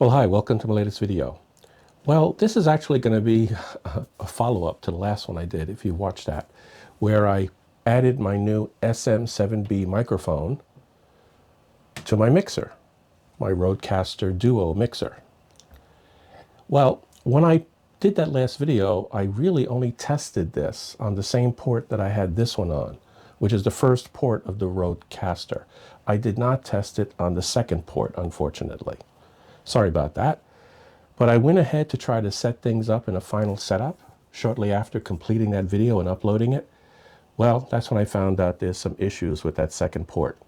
Well, hi, welcome to my latest video. Well, this is actually going to be a follow-up to the last one I did, if you watched that, where I added my new SM7B microphone to my mixer, my RØDECaster Duo mixer. Well, when I did that last video, I really only tested this on the same port that I had this one on, which is the first port of the RØDECaster. I did not test it on the second port, unfortunately. Sorry about that. But I went ahead to try to set things up in a final setup shortly after completing that video and uploading it. Well, that's when I found out there's some issues with that second port.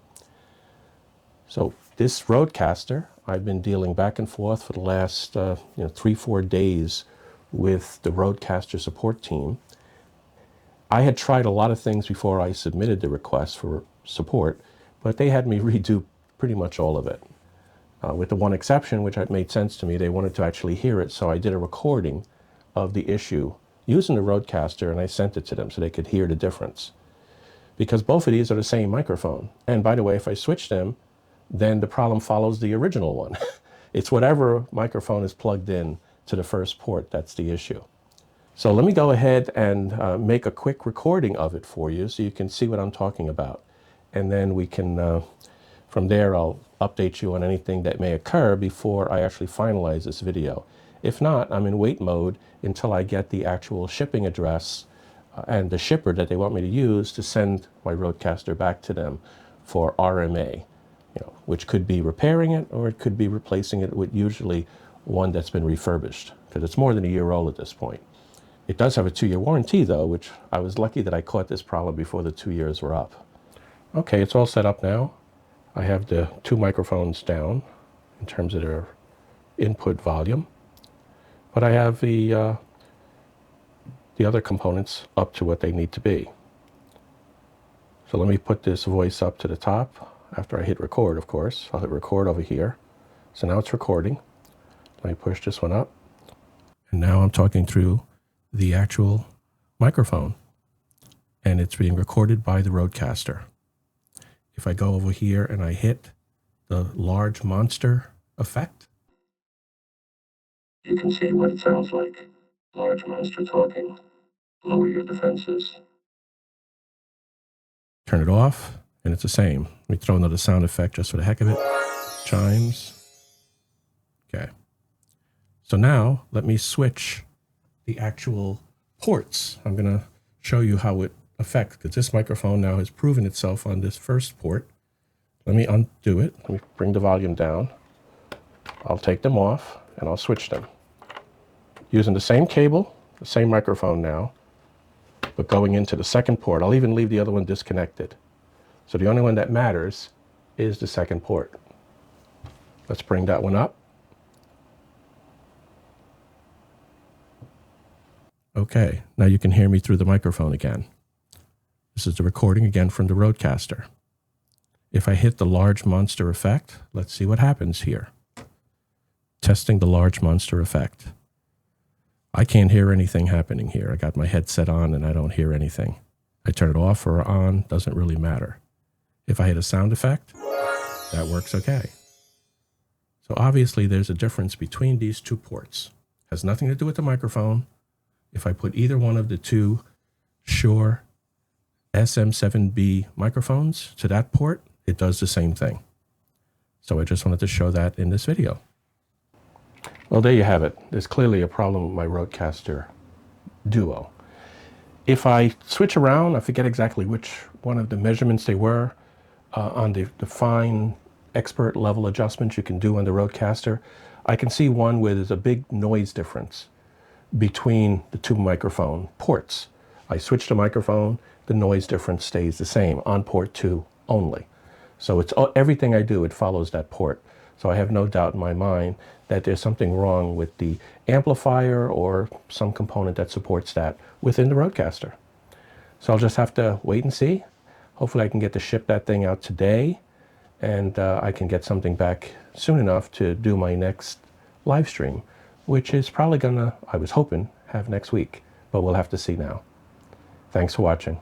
So this RØDECaster, I've been dealing back and forth for the last 3-4 days with the RØDECaster support team. I had tried a lot of things before I submitted the request for support, but they had me redo pretty much all of it. With the one exception, which had made sense to me, they wanted to actually hear it, so I did a recording of the issue using the RØDECaster, and I sent it to them so they could hear the difference. Because both of these are the same microphone. And by the way, if I switch them, then the problem follows the original one. It's whatever microphone is plugged in to the first port that's the issue. So let me go ahead and make a quick recording of it for you so you can see what I'm talking about. And then we can, from there, I'll update you on anything that may occur before I actually finalize this video. If not, I'm in wait mode until I get the actual shipping address and the shipper that they want me to use to send my RØDECaster back to them for RMA, which could be repairing it or it could be replacing it with usually one that's been refurbished, because it's more than a year old at this point. It does have a 2-year warranty though, which I was lucky that I caught this problem before the 2 years were up. Okay, it's all set up now. I have the 2 microphones down in terms of their input volume, but I have the other components up to what they need to be. So let me put this voice up to the top after I hit record, of course. I'll hit record over here. So now it's recording. Let me push this one up. And now I'm talking through the actual microphone, and it's being recorded by the RØDECaster. If I go over here and I hit the large monster effect, you can see what it sounds like. Large monster talking. Lower your defenses. Turn it off, and it's the same. Let me throw another sound effect just for the heck of it. Chimes. Okay. So now let me switch the actual ports. I'm going to show you how it affects, because this microphone now has proven itself on this first port. Let me undo it. Let me bring the volume down. I'll take them off and I'll switch them. Using the same cable, the same microphone now, but going into the second port. I'll even leave the other one disconnected. So the only one that matters is the second port. Let's bring that one up. Okay, now you can hear me through the microphone again. This is the recording again from the RØDECaster. If I hit the large monster effect, let's see what happens here. Testing the large monster effect. I can't hear anything happening here. I got my headset on and I don't hear anything. I turn it off or on, doesn't really matter. If I hit a sound effect, that works okay. So obviously there's a difference between these 2 ports. Has nothing to do with the microphone. If I put either one of the 2 Shure SM7B microphones to that port, it does the same thing. So I just wanted to show that in this video. Well, there you have it. There's clearly a problem with my RØDECaster Duo. If I switch around, I forget exactly which one of the measurements they were on the fine expert level adjustments you can do on the RØDECaster. I can see one where there's a big noise difference between the 2 microphone ports. I switch the microphone, the noise difference stays the same on port 2 only. So it's everything I do, it follows that port. So I have no doubt in my mind that there's something wrong with the amplifier or some component that supports that within the RØDECaster. So I'll just have to wait and see. Hopefully I can get to ship that thing out today, and I can get something back soon enough to do my next live stream, which is probably gonna, I was hoping, have next week, but we'll have to see now. Thanks for watching.